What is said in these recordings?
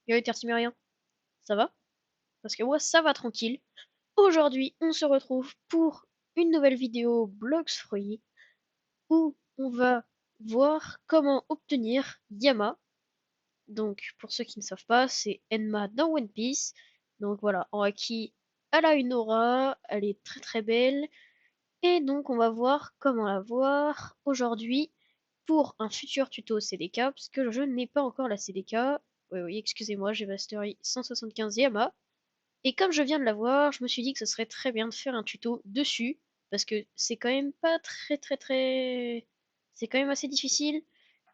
Yo, Tertimérien, ça va? Parce que moi, ça va tranquille. Aujourd'hui, on se retrouve pour une nouvelle vidéo Blox Fruits où on va voir comment obtenir Yama. Donc, pour ceux qui ne savent pas, c'est Enma dans One Piece. Donc voilà, en Haki, elle a une aura, elle est très très belle. Et donc, on va voir comment la voir aujourd'hui pour un futur tuto CDK, parce que je n'ai pas encore la CDK. Oui, oui, excusez-moi, j'ai Mastery 175 Yama. Et comme je viens de l'avoir, je me suis dit que ce serait très bien de faire un tuto dessus, parce que c'est quand même pas très... C'est quand même assez difficile,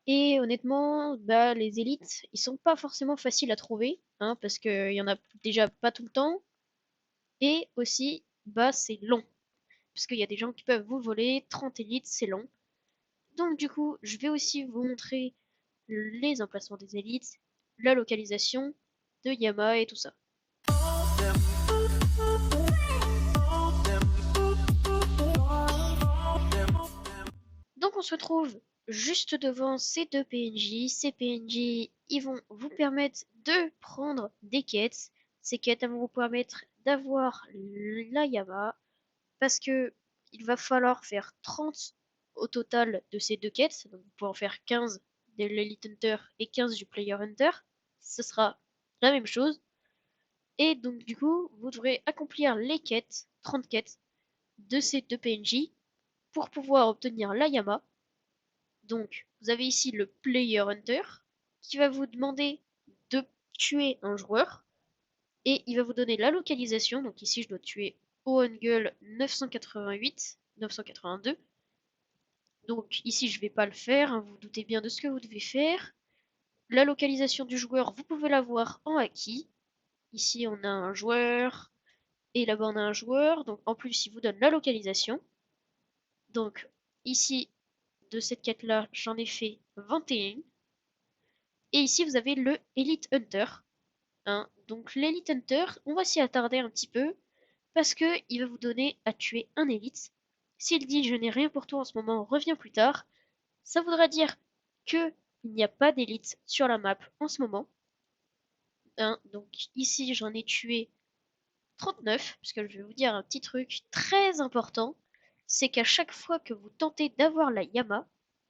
et honnêtement, bah, les élites, ils sont pas forcément faciles à trouver, hein, parce qu'il y en a déjà pas tout le temps, et aussi, bah, c'est long, parce qu'il y a des gens qui peuvent vous voler, 30 élites, c'est long. Donc du coup, je vais aussi vous montrer les emplacements des élites, la localisation de Yama et tout ça. Donc on se retrouve juste devant ces deux PNJ. Ces PNJ, ils vont vous permettre de prendre des quêtes. Ces quêtes elles vont vous permettre d'avoir la Yama. Parce que il va falloir faire 30 au total de ces deux quêtes. Donc vous pouvez en faire 15 de l'Elite Hunter et 15 du Player Hunter. Ce sera la même chose. Et donc du coup, vous devrez accomplir les quêtes, 30 quêtes, de ces deux PNJ pour pouvoir obtenir la Yama. Donc, vous avez ici le Player Hunter qui va vous demander de tuer un joueur et il va vous donner la localisation. Donc ici, je dois tuer Oangle 988, 982. Donc ici, je ne vais pas le faire, hein, vous, vous doutez bien de ce que vous devez faire. La localisation du joueur, vous pouvez la voir en Haki. Ici, on a un joueur et là-bas, on a un joueur. Donc en plus, il vous donne la localisation. Donc ici, de cette quête-là, j'en ai fait 21. Et ici, vous avez le Elite Hunter, hein. Donc l'Elite Hunter, on va s'y attarder un petit peu, parce que il va vous donner à tuer un Elite. S'il dit je n'ai rien pour toi en ce moment, reviens plus tard, ça voudra dire que il n'y a pas d'élite sur la map en ce moment, hein. Donc ici, j'en ai tué 39, parce que je vais vous dire un petit truc très important, c'est qu'à chaque fois que vous tentez d'avoir la Yama,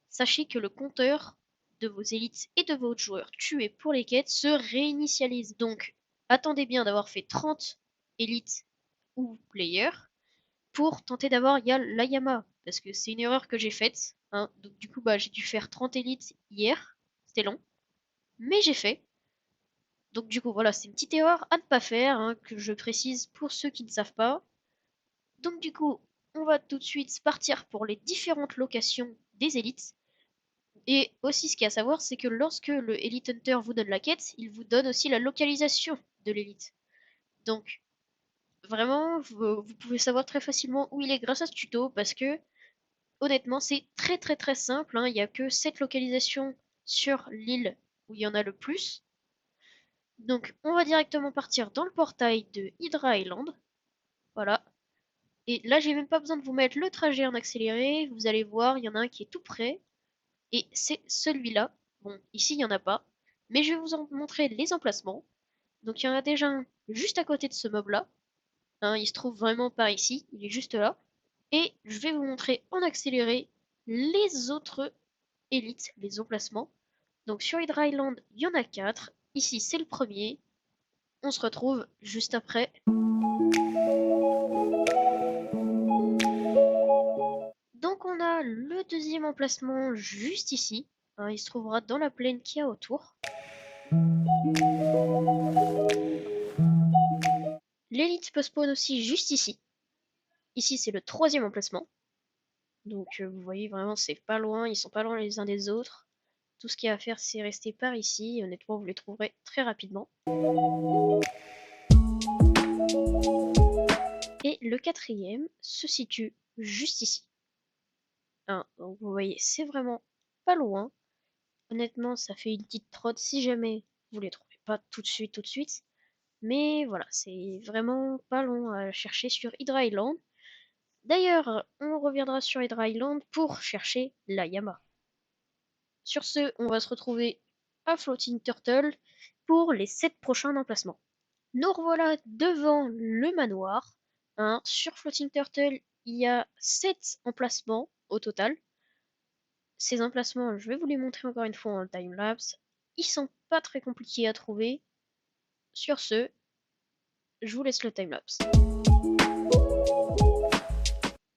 sachez que le compteur de vos élites et de vos joueurs tués pour les quêtes se réinitialise. Donc, attendez bien d'avoir fait 30 élites ou players pour tenter d'avoir la Yama, parce que c'est une erreur que j'ai faite, hein. Donc du coup, bah, j'ai dû faire 30 élites hier, c'était long, mais j'ai fait. Donc du coup, voilà, c'est une petite erreur à ne pas faire, hein, que je précise pour ceux qui ne savent pas. Donc du coup, on va tout de suite partir pour les différentes locations des élites. Et aussi, ce qu'il y a à savoir, c'est que lorsque le Elite Hunter vous donne la quête, il vous donne aussi la localisation de l'élite. Donc, vraiment, vous pouvez savoir très facilement où il est grâce à ce tuto, parce que, honnêtement, c'est très simple, hein. Il n'y a que cette localisation sur l'île où il y en a le plus. Donc, on va directement partir dans le portail de Hydra Island. Voilà. Et là, j'ai même pas besoin de vous mettre le trajet en accéléré. Vous allez voir, il y en a un qui est tout près. Et c'est celui-là. Bon, ici, il n'y en a pas. Mais je vais vous en montrer les emplacements. Donc, il y en a déjà un juste à côté de ce mob-là, hein. Il se trouve vraiment par ici. Il est juste là. Et je vais vous montrer en accéléré les autres élites, les emplacements. Donc, sur Hydra Island, il y en a 4. Ici, c'est le premier. On se retrouve juste après. Donc on a le deuxième emplacement juste ici, hein. Il se trouvera dans la plaine qu'il y a autour. L'élite peut spawn aussi juste ici. Ici c'est le troisième emplacement. Donc vous voyez vraiment c'est pas loin, ils sont pas loin les uns des autres. Tout ce qu'il y a à faire c'est rester par ici. Honnêtement vous les trouverez très rapidement. Et le quatrième se situe juste ici, hein. Donc vous voyez c'est vraiment pas loin. Honnêtement ça fait une petite trotte si jamais vous les trouvez pas tout de suite. Mais voilà, c'est vraiment pas long à chercher sur Hydra Island. D'ailleurs, on reviendra sur Hydra Island pour chercher la Yama. Sur ce, on va se retrouver à Floating Turtle pour les 7 prochains emplacements. Nous revoilà devant le manoir. Sur Floating Turtle, il y a 7 emplacements au total. Ces emplacements, je vais vous les montrer encore une fois en timelapse. Ils sont pas très compliqués à trouver. Sur ce, je vous laisse le timelapse.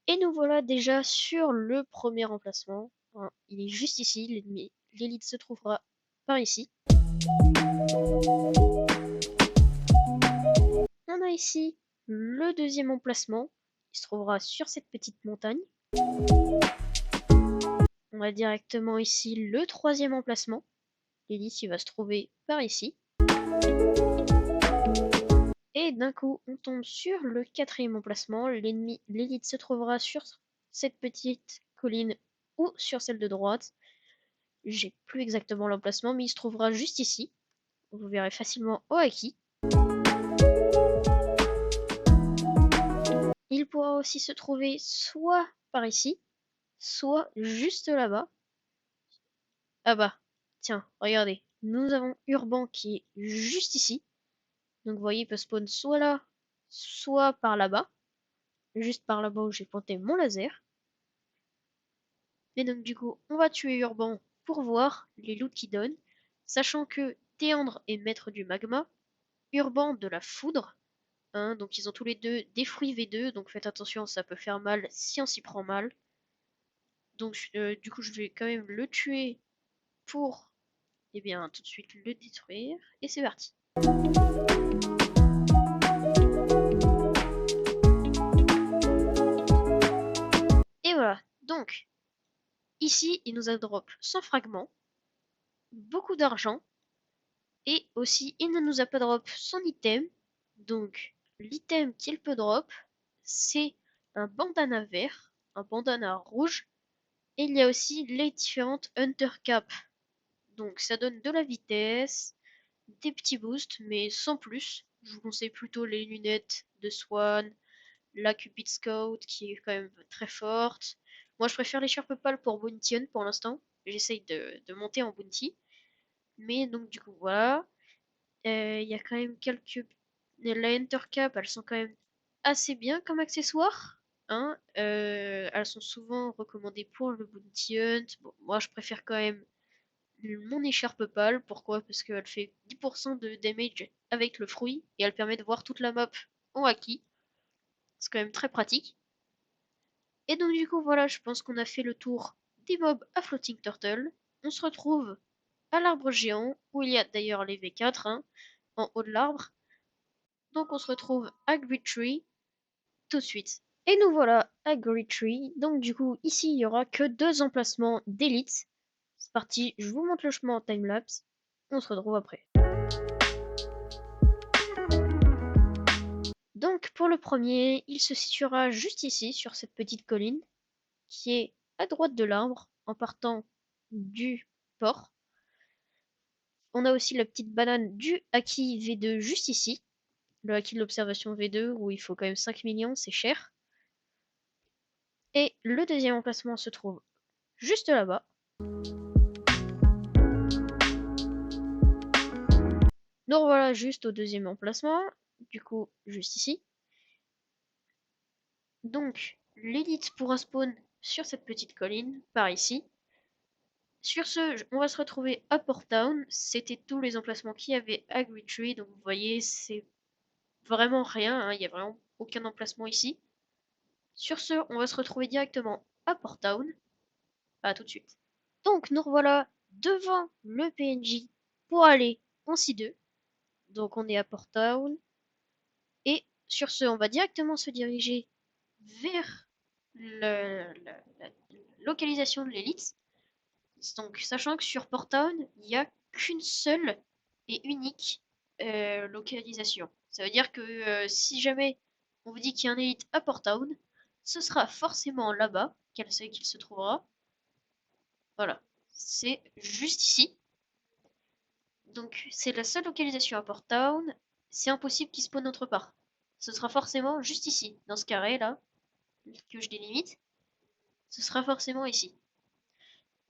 Et nous voilà déjà sur le premier emplacement. Il est juste ici, l'élite se trouvera par ici. On a ici le deuxième emplacement, il se trouvera sur cette petite montagne. On a directement ici le troisième emplacement, l'élite il va se trouver par ici. Et d'un coup, on tombe sur le quatrième emplacement, l'élite se trouvera sur cette petite colline ou sur celle de droite. J'ai plus exactement l'emplacement, mais il se trouvera juste ici. Vous verrez facilement Oaki. Il pourra aussi se trouver soit par ici, soit juste là-bas. Ah bah, tiens, regardez. Nous avons Urban qui est juste ici. Donc vous voyez, il peut spawn soit là, soit par là-bas. Juste par là-bas où j'ai pointé mon laser. Et donc du coup, on va tuer Urban pour voir les loots qu'il donne. Sachant que Théandre est maître du magma, Urban de la foudre. Donc ils ont tous les deux des fruits V2, donc faites attention, ça peut faire mal si on s'y prend mal. Donc du coup, je vais quand même le tuer pour, eh bien, tout de suite le détruire. Et c'est parti. Et voilà, donc, ici, il nous a drop 100 fragments, beaucoup d'argent, et aussi, il ne nous a pas drop son item. Donc, l'item qu'il peut drop, c'est un bandana vert, un bandana rouge, et il y a aussi les différentes Hunter Cap. Donc, ça donne de la vitesse, des petits boosts, mais sans plus. Je vous conseille plutôt les lunettes de Swan, la Cupid Scout qui est quand même très forte. Moi, je préfère les Sharp Pal pour Bounty Hunt pour l'instant. J'essaye de monter en Bounty. Mais donc, du coup, voilà. Il y a quand même quelques. La Enter Cap, elles sont quand même assez bien comme accessoires. Elles sont souvent recommandées pour le Bounty Hunt. Bon, moi, je préfère quand même mon écharpe pâle. Pourquoi? Parce qu'elle fait 10% de damage avec le fruit et elle permet de voir toute la map en haki. C'est quand même très pratique. Et donc du coup voilà, je pense qu'on a fait le tour des mobs à Floating Turtle. On se retrouve à l'arbre géant, où il y a d'ailleurs les V4 en haut de l'arbre. Donc on se retrouve à Great Tree tout de suite. Et nous voilà à Great Tree. Donc du coup ici il y aura que 2 emplacements d'élite. C'est parti, je vous montre le chemin en timelapse. On se retrouve après. Donc pour le premier, il se situera juste ici sur cette petite colline qui est à droite de l'arbre en partant du port. On a aussi la petite banane du Haki V2 juste ici. Le Haki de l'observation V2 où il faut quand même 5 millions, c'est cher. Et le deuxième emplacement se trouve juste là-bas. Nous revoilà juste au deuxième emplacement, du coup juste ici. Donc l'élite pourra spawn sur cette petite colline, par ici. Sur ce, on va se retrouver à Port Town. C'était tous les emplacements qu'il y avait à Great Tree. Donc vous voyez, c'est vraiment rien. Il n'y a vraiment aucun emplacement ici. Sur ce, on va se retrouver directement à Port Town. À tout de suite. Donc nous revoilà devant le PNJ pour aller en C2. Donc on est à Port Town. Et sur ce, on va directement se diriger vers la localisation de l'élite. Donc, sachant que sur Port Town, il n'y a qu'une seule et unique localisation. Ça veut dire que si jamais on vous dit qu'il y a un élite à Port Town, ce sera forcément là-bas qu'il se trouvera. Voilà, c'est juste ici. Donc, c'est la seule localisation à Port Town. C'est impossible qu'il spawn autre part. Ce sera forcément juste ici, dans ce carré là, que je délimite. Ce sera forcément ici.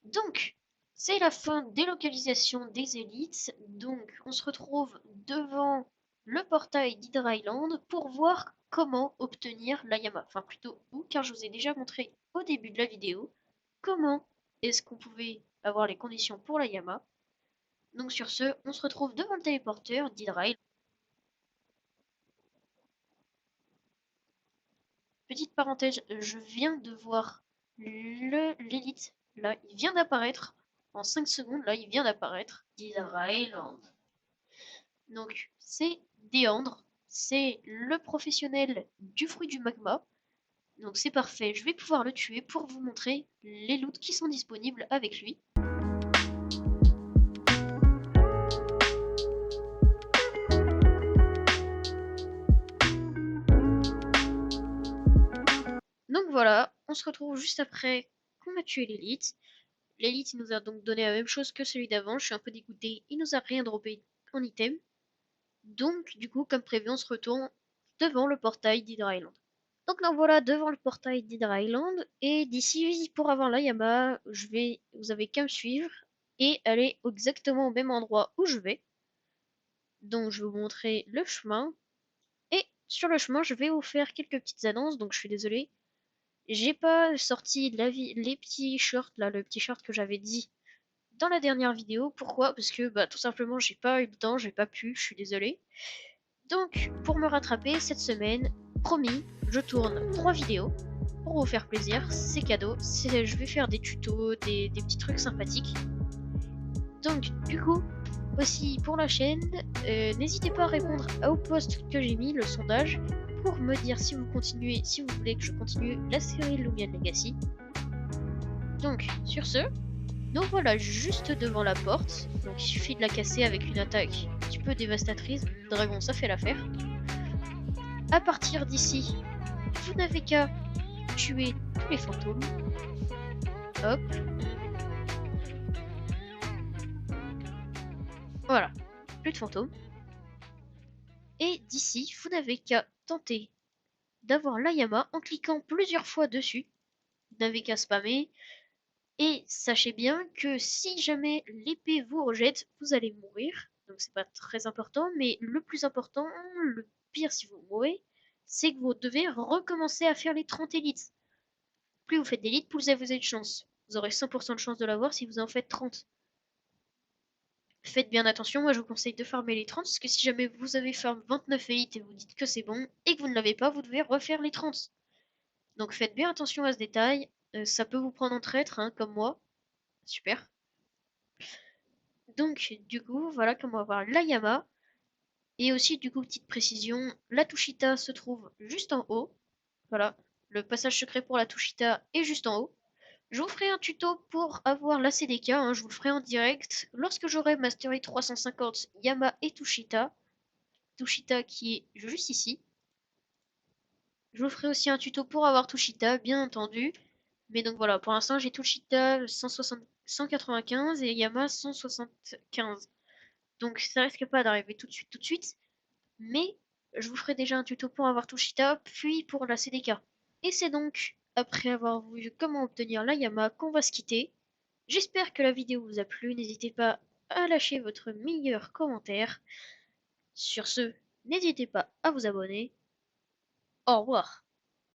Donc, C'est la fin des localisations des élites, donc on se retrouve devant le portail d'Hydra Island pour voir comment obtenir la Yama. Enfin plutôt où, car je vous ai déjà montré au début de la vidéo comment est-ce qu'on pouvait avoir les conditions pour la Yama. Donc sur ce, on se retrouve devant le téléporteur d'Hydra Island. Petite parenthèse, je viens de voir l'élite, là, il vient d'apparaître, en 5 secondes, là, il vient d'apparaître, d'Hydra Island. Donc, c'est Déandre, c'est le professionnel du fruit du magma. Donc c'est parfait, je vais pouvoir le tuer pour vous montrer les loots qui sont disponibles avec lui. Donc voilà, on se retrouve juste après qu'on a tué l'élite. L'élite, il nous a donc donné la même chose que celui d'avant, je suis un peu dégoûté, il nous a rien droppé en item. Donc, du coup, comme prévu, on se retourne devant le portail d'Hydra Island. Donc là voilà devant le portail d'Hydra Island et d'ici pour avoir la Yama, vous avez qu'à me suivre et aller exactement au même endroit où je vais. Donc je vais vous montrer le chemin et sur le chemin je vais vous faire quelques petites annonces donc je suis désolé. J'ai pas sorti les petits shorts là, le petit short que j'avais dit dans la dernière vidéo. Pourquoi? Parce que bah tout simplement j'ai pas eu le temps, j'ai pas pu, je suis désolé. Donc, pour me rattraper cette semaine, promis, je tourne 3 vidéos pour vous faire plaisir, c'est cadeau, je vais faire des tutos, des petits trucs sympathiques. Donc, du coup, aussi pour la chaîne, n'hésitez pas à répondre au post que j'ai mis, le sondage, pour me dire si vous continuez, si vous voulez que je continue la série Lumion Legacy. Donc, sur ce, nous voilà juste devant la porte, donc il suffit de la casser avec une attaque un petit peu dévastatrice, dragon ça fait l'affaire. À partir d'ici, vous n'avez qu'à tuer tous les fantômes. Hop. Voilà. Plus de fantômes. Et d'ici, vous n'avez qu'à tenter d'avoir l'Ayama en cliquant plusieurs fois dessus. Vous n'avez qu'à spammer. Et sachez bien que si jamais l'épée vous rejette, vous allez mourir. Donc c'est pas très important. Mais le plus important, le pire si vous mourrez, c'est que vous devez recommencer à faire les 30 élites. Plus vous faites d'élites, plus vous avez de chance. Vous aurez 100% de chance de l'avoir si vous en faites 30. Faites bien attention, moi je vous conseille de farmer les 30, parce que si jamais vous avez farm 29 élites et vous dites que c'est bon, et que vous ne l'avez pas, vous devez refaire les 30. Donc faites bien attention à ce détail, ça peut vous prendre en traître, hein, comme moi. Super. Donc du coup, voilà comment avoir l'Ayama. Et aussi du coup, petite précision, la Tushita se trouve juste en haut. Voilà, le passage secret pour la Tushita est juste en haut. Je vous ferai un tuto pour avoir la CDK, hein, je vous le ferai en direct lorsque j'aurai mastery 350 Yama et Tushita. Tushita qui est juste ici. Je vous ferai aussi un tuto pour avoir Tushita, bien entendu. Mais donc voilà, pour l'instant j'ai Tushita 195 et Yama 175. Donc ça risque pas d'arriver tout de suite. Mais je vous ferai déjà un tuto pour avoir Tushita, puis pour la CDK. Et c'est donc après avoir vu comment obtenir la Yama qu'on va se quitter. J'espère que la vidéo vous a plu, n'hésitez pas à lâcher votre meilleur commentaire. Sur ce, n'hésitez pas à vous abonner. Au revoir.